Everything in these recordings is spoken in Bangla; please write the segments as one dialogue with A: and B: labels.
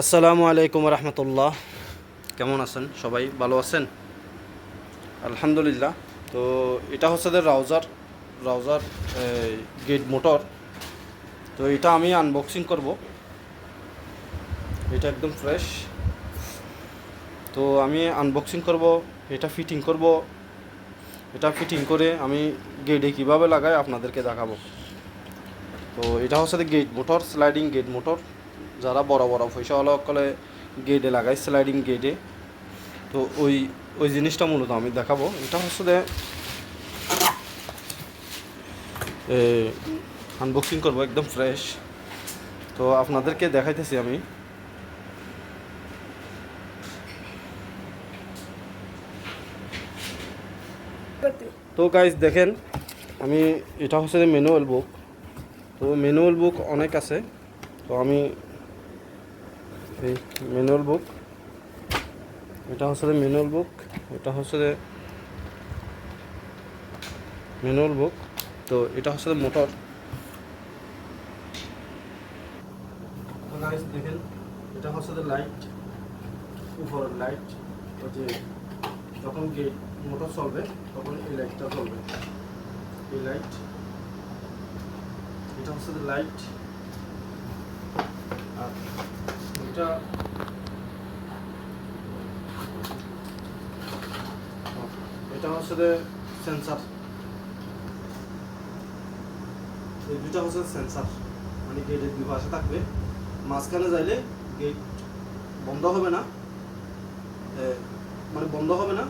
A: আসসালামু আলাইকুম রহমতুল্লাহ। কেমন আছেন সবাই? ভালো আছেন? আলহামদুলিল্লাহ। তো এটা হচ্ছে রাউজার রাউজার গেট মোটর। তো এটা আমি আনবক্সিং করব। এটা একদম ফ্রেশ। তো আমি আনবক্সিং করব, এটা ফিটিং করব। এটা ফিটিং করে আমি গেটে কীভাবে লাগাই আপনাদেরকে দেখাবো। তো এটা হচ্ছে gate motor, sliding gate motor. যারা বড় বড় পয়সাওয়ালা সকলে গেটে লাগায়, স্লাইডিং গেটে। তো ওই ওই জিনিসটা মূলত আমি দেখাবো। এটা হচ্ছে আনবক্সিং করবো, একদম ফ্রেশ। তো আপনাদেরকে দেখাইতেছি আমি। তো গাইজ দেখেন, আমি এটা হচ্ছে ম্যানুয়াল বুক। তো ম্যানুয়াল বুক অনেক আছে। তো আমি এই ম্যানুয়াল বুক, এটা হচ্ছে ম্যানুয়াল বুক, এটা হচ্ছে ম্যানুয়াল বুক। তো এটা হচ্ছে মোটর। তো গাইজ দেখেন, এটা হচ্ছে লাইট, উপরের লাইট। ওই যে যখন গেট মোটর চলবে তখন এই লাইটটা চলবে, এই লাইট। এটা হচ্ছে লাইট। আর এটা এটা হচ্ছে সেন্সার। এই দুটা হচ্ছে সেন্সার, মানে গেটের দুই পাশে থাকবে। মাঝখানে যাইলে গেট বন্ধ হবে না, মানে বন্ধ হবে না,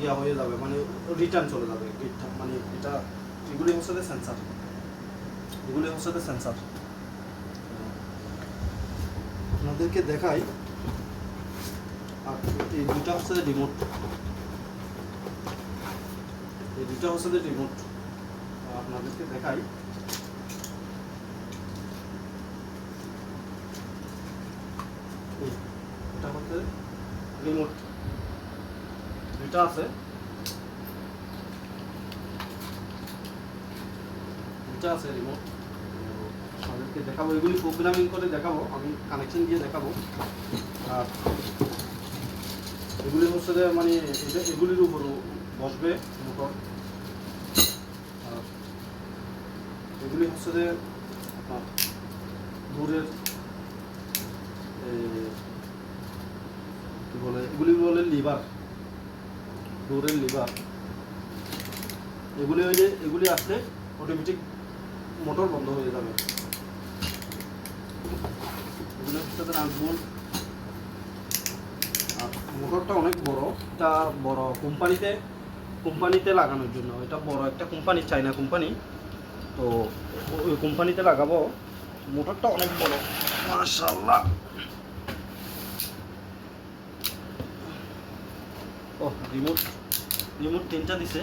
A: ইয়া হয়ে যাবে, মানে রিটার্ন চলে যাবে গেটটা। মানে এটা এগুলি হচ্ছে সেন্সার, এগুলি হচ্ছে সেন্সার। আপনাদেরকে দেখাই। আর এই দুটা হচ্ছে রিমোট, এই দুটা হচ্ছে রিমোট। আপনাদেরকে দেখাই। এটা হচ্ছে রিমোট, দুইটা আছে, দুইটা আছে রিমোট। আপনাদেরকে দেখাবো, এগুলি প্রোগ্রামিং করে দেখাবো, আমি কানেকশন দিয়ে দেখাবো। আর এগুলি হচ্ছে মানে এটা এগুলির উপর বসবে মোটর। আর এগুলি হচ্ছে আপনার দূরের কি বলে, এগুলি বলে লিভার, দূরের লিভার। এগুলি হইলে এগুলি আসলে অটোমেটিক মোটর বন্ধ হয়ে যাবে। এগুলি হচ্ছে আনবোল্ট। আর মোটরটা অনেক বড়, এটা বড় কোম্পানিতে লাগানোর জন্য। এটা বড় একটা কোম্পানি, চায়না কোম্পানি। তো ওই কোম্পানিতে লাগাবো। মোটরটা অনেক বড়, মাশাআল্লাহ। ও রিমোট, রিমোট তিনটা দিছে।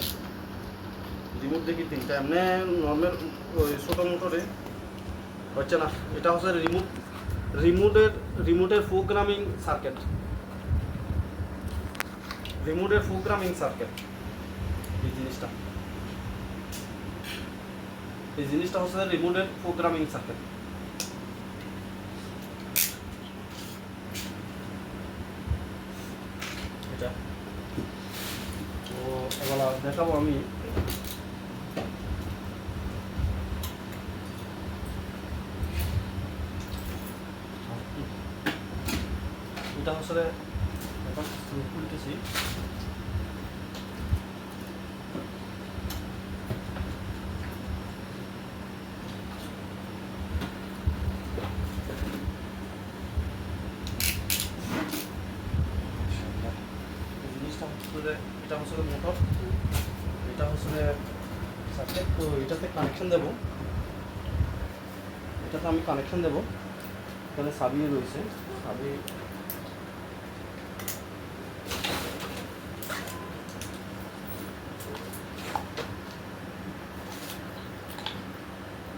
A: রিমোট দেখি তিনটা, এমনি নর্মাল ওই ছোটো মোটরে হচ্ছে না। এটা হচ্ছে রিমোটের প্রোগ্রামিং সার্কিট, রিমোটের প্রোগ্রামিং সার্কিট। এই জিনিসটা, এই জিনিসটা হচ্ছে রিমোটের প্রোগ্রামিং সার্কিট। এটা তো এবার দেখাবো আমি। এটা হচ্ছে এখন খুলতেছি। জিনিসটা হচ্ছে এটা হচ্ছে মোটর, এটা হচ্ছে সার্কিট। তো এটাতে কানেকশন দেবো, এটাতে আমি কানেকশন দেবো। এখানে সাবি রয়েছে, সাবি।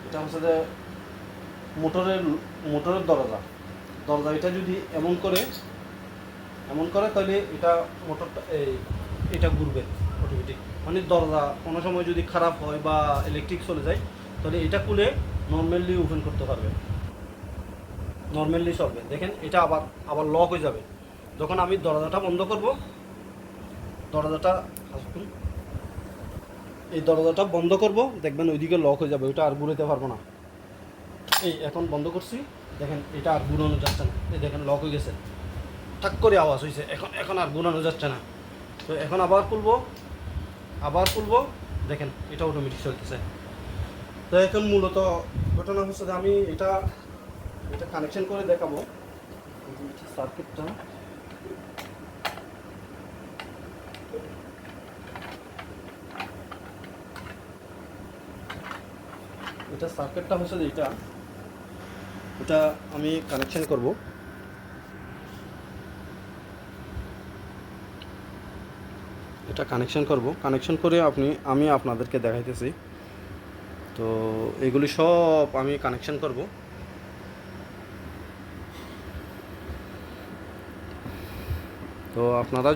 A: এটা হচ্ছে মোটরের মোটরের দরজা, দরজা। এটা যদি এমন করে তাহলে এটা মোটরটা এটা ঘুরবে অটোমেটিক। মানে দরজা কোনো সময় যদি খারাপ হয় বা ইলেকট্রিক চলে যায়, তাহলে এটা খুলে নর্মালি ওপেন করতে পারবে। নর্মালি চলবে। দেখেন এটা আবার আবার লক হয়ে যাবে যখন আমি দরজাটা বন্ধ করব। দরজাটা আসুন, এই দরজাটা বন্ধ করব, দেখবেন ওইদিকে লক হয়ে যাবে, ওইটা আর ঘুরাতে পারবো না। এই এখন বন্ধ করছি, দেখেন এটা আর ঘুরানো যাচ্ছে না। এই দেখেন লক হয়ে গেছে, ঠাক করে আওয়াজ হয়েছে, এখন এখন আর ঘুরানো যাচ্ছে না। তো এখন আবার খুলবো, আবার খুলবো, দেখেন এটা অটোমেটিক চলতেছে। তো এখন মূলত ঘটনা হচ্ছে যে আমি এটা এটা কানেকশন করে দেখাবো সার্কিটটা। এটা সার্কিটটা হচ্ছে যে এটা আমি কানেকশন করব। এটা কানেকশন করে আমি আপনাদেরকে দেখাইতেছি। তো এগুলি সব আমি কানেকশন করব। তো আপনারা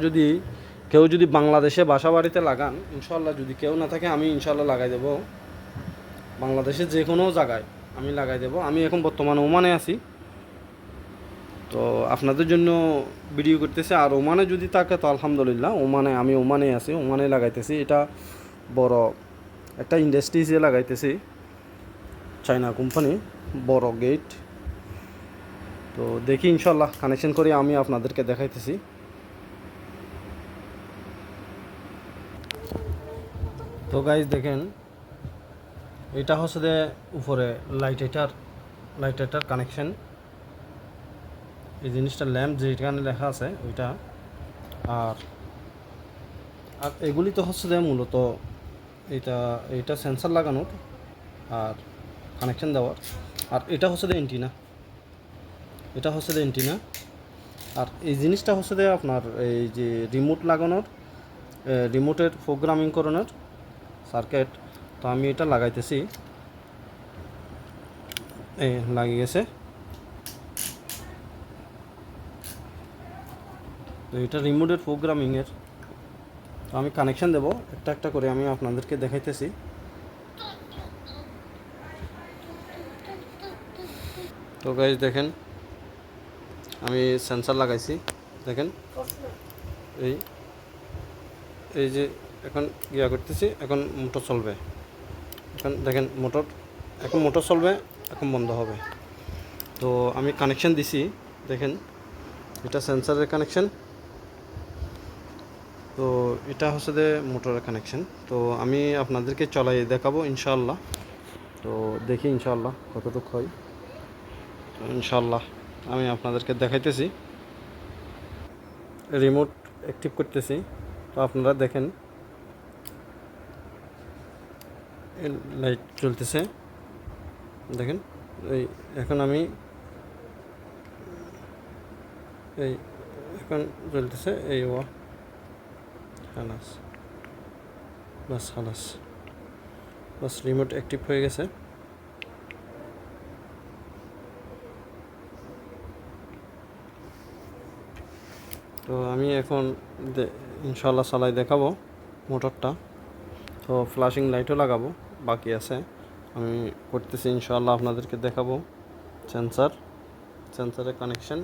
A: কেউ যদি বাংলাদেশে বাসা বাড়িতে লাগান, ইনশাল্লাহ, যদি কেউ না থাকে আমি ইনশাল্লাহ লাগাই দেব। বাংলাদেশের যে কোনো জায়গায় আমি লাগাই দেব। আমি এখন বর্তমানে ওমানে আছি, তো আপনাদের জন্য ভিডিও করতেছি। আর ওমানে যদি থাকে তো আলহামদুলিল্লাহ, আমি ওমানে আছি, ওমানে লাগাইতেছি। এটা বড় একটা ইন্ডাস্ট্রিজে লাগাইতেছি, চায়না কোম্পানি, বড় গেট। তো দেখি ইনশাল্লাহ কানেকশন করে আমি আপনাদেরকে দেখাইতেছি। তো গাইজ দেখেন, এটা হচ্ছে যে উপরে লাইটেটার কানেকশন। এই জিনিসটা ল্যাম্প যেখানে লেখা আছে ওইটা। আর আর এগুলি তো হচ্ছে যে মূলত এটা সেন্সার লাগানোর আর কানেকশন দেওয়ার। আর এটা হচ্ছে যে এন্টিনা। আর এই জিনিসটা হচ্ছে যে আপনার এই যে রিমোট লাগানোর, রিমোটের প্রোগ্রামিং করানোর সার্কিট। তো আমি এটা লাগাইতেছি, লাগিয়ে গেছে। তো এটা রিমোটের প্রোগ্রামিংয়ের। তো আমি কানেকশান দেবো একটা একটা করে, আমি আপনাদেরকে দেখাইতেছি। তো গাইজ দেখেন, আমি সেন্সার লাগাইছি। দেখেন এই এই যে এখন ইয়া করতেছি, এখন মোটর চলবে। এখন দেখেন এখন মোটর চলবে, এখন বন্ধ হবে। তো আমি কানেকশান দিছি, দেখেন এটা সেন্সারের কানেকশান। তো এটা হচ্ছে যে মোটরের কানেকশান। তো আমি আপনাদেরকে চলাই দেখাবো ইনশাআল্লাহ। তো দেখি ইনশাআল্লাহ কতটুকু হয়। তো ইনশাআল্লাহ আমি আপনাদেরকে দেখাইতেছি, রিমোট অ্যাক্টিভ করতেছি। তো আপনারা দেখেন লাইট জ্বলতেছে, দেখেন এখন এখন জ্বলতেছে খালাস, বাস রিমোট অ্যাক্টিভ হয়ে গেছে। তো আমি এখন ইনশাআল্লাহ চালাই দেখাবো মোটরটা। তো ফ্ল্যাশিং লাইটও লাগাবো, বাকি আছে, আমি করতেছি ইনশাআল্লাহ, আপনাদেরকে দেখাবো। সেন্সারের কানেকশন।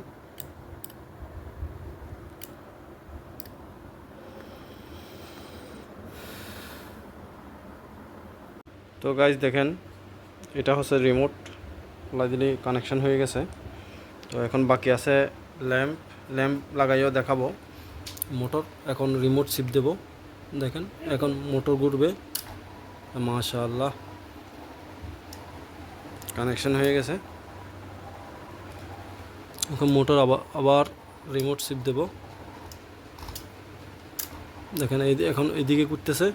A: তো গাইজ দেখেন, এটা হচ্ছে রিমোট, দিলে কানেকশন হয়ে গেছে। তো এখন বাকি আছে ল্যাম্প লাগাইও দেখাবো। মোটর এখন রিমোট শিপ দেব, দেখেন এখন মোটর ঘুরবে। মাশাআল্লাহ কানেকশন হয়ে গেছে। এখন মোটর আবার রিমোট শিপ দেব, দেখেন এখন এইদিকে ঘুরতেছে।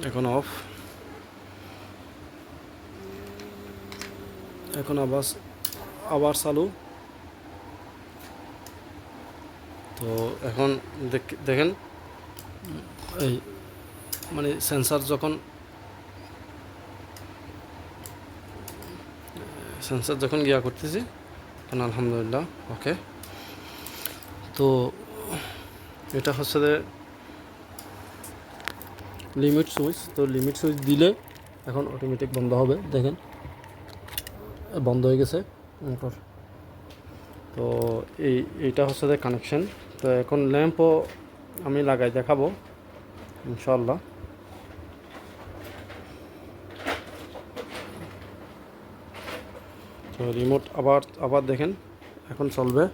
A: এখন অফ, এখন আবার চালু। তো এখন দেখেন এই মানে সেন্সার যখন গিয়া করতেছি, এখন আলহামদুলিল্লাহ ওকে। তো এটা হচ্ছে লিমিট সুইচ। তো লিমিট সুইচ দিলে এখন অটোমেটিক বন্ধ হবে, দেখেন বন্ধ হয়ে গেছে মোটর। তো এইটা হচ্ছে যে কানেকশন। তো এখন ল্যাম্পও আমি লাগাই দেখাবো ইনশাআল্লাহ। তো রিমোট আবার দেখেন এখন চলবে,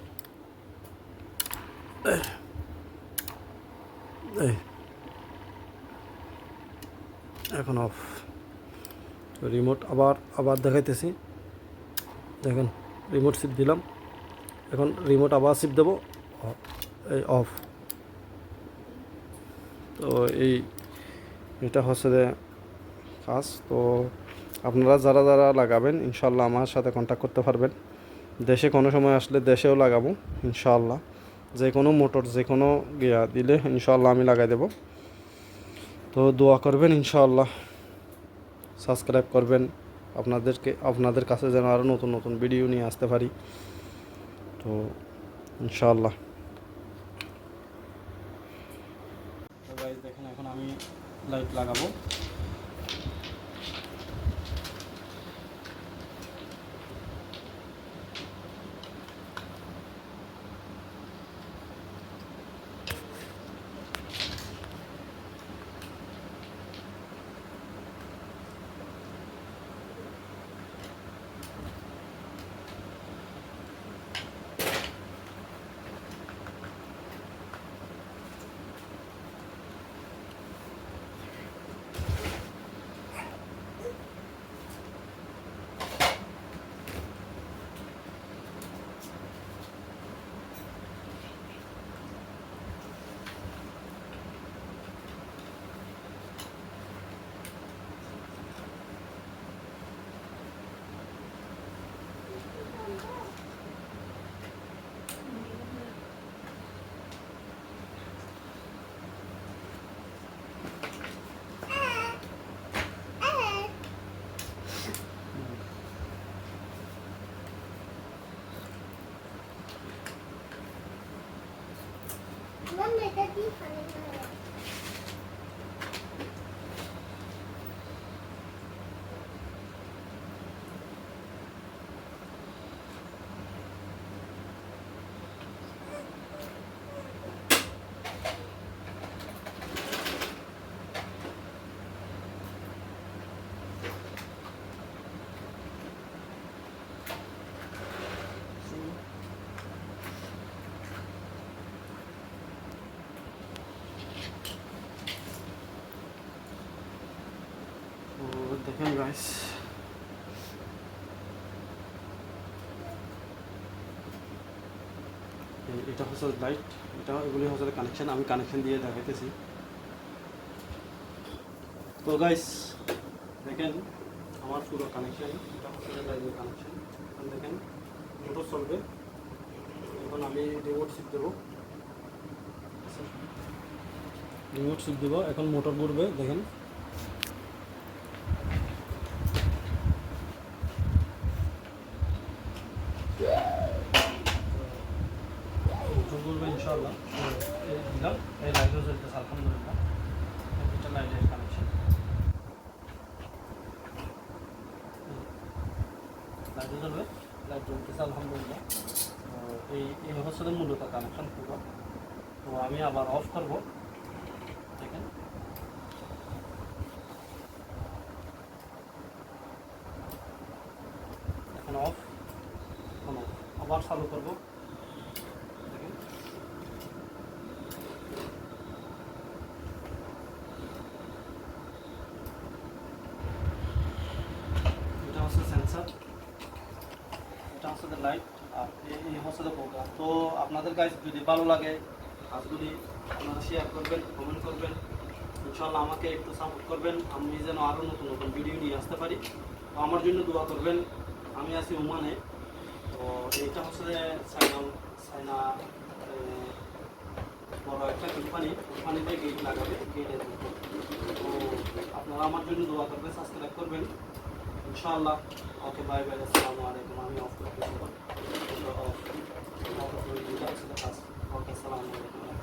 A: এখন অফ। তো রিমোট আবার দেখাইতেছি, দেখেন রিমোট সিপ দিলাম, এখন রিমোট আবার সিপ দেবো, এই অফ। তো এটা হচ্ছে যে কাজ। তো আপনারা যারা লাগাবেন ইনশাল্লাহ আমার সাথে কন্ট্যাক্ট করতে পারবেন। দেশে কোনো সময় আসলে দেশেও লাগাবো ইনশাআল্লাহ। যে কোনো মোটর যে কোনো গিয়া দিলে ইনশাআল্লাহ আমি লাগাই দেব। তো দোয়া করবেন ইনশাআল্লাহ, সাবস্ক্রাইব করবেন, আপনাদের কাছে যেন আরও নতুন নতুন ভিডিও নিয়ে আসতে পারি। তো ইনশাআল্লাহ। তো গাইস দেখেন এখন আমি লাইট লাগাবো। দেখেন গাইস, এটা হচ্ছে লাইট, এগুলি হচ্ছে কানেকশন, আমি কানেকশন দিয়ে দেখাইতেছি। তো গাইস দেখেন আমার পুরো কানেকশন, এটা হচ্ছে লাইটের কানেকশন। দেখেন মোটর চলবে, এখন আমি রিমোট শিপ দেবো, এখন মোটর ঘুরবে, দেখেন ইনশাআল্লাহ। এই দিলাম, এই লাইটও জ্বলতেছে আলহামদুলিল্লাহ, এটা লাইটের কানেকশন, লাইটও জ্বলবে, লাইট জ্বলতেছে আলহামদুলিল্লাহ। এই হচ্ছে মূলত কানেকশন পুরো। তো আমি আবার অফ করব, দেখেন এখন অফ, আবার চালু করবো, দেখেন এটা হচ্ছে সেন্সার, এটা হচ্ছে লাইট, আর এই হচ্ছে প্রোগ্রাম। তো আপনাদের কাছে যদি ভালো লাগে কাজগুলি আপনারা শেয়ার করবেন, কমেন্ট করবেন, ইনশাআল্লাহ আমাকে একটু সাপোর্ট করবেন, আমি যেন আরও নতুন নতুন ভিডিও নিয়ে আসতে পারি। তো আমার জন্য দোয়া করবেন। আমি আছি ওমানে। তো এইটা হচ্ছে চায়না বড় একটা কোম্পানিতে গেট লাগাবে, গেটের। তো আপনারা আমার জন্য দোয়া করবেন, সাবস্ক্রাইব করবেন ইনশাআল্লাহ। ওকে, বাই বাই, আসসালামু আলাইকুম। আমি অফ করতে ওকে, আসসালামু আলাইকুম।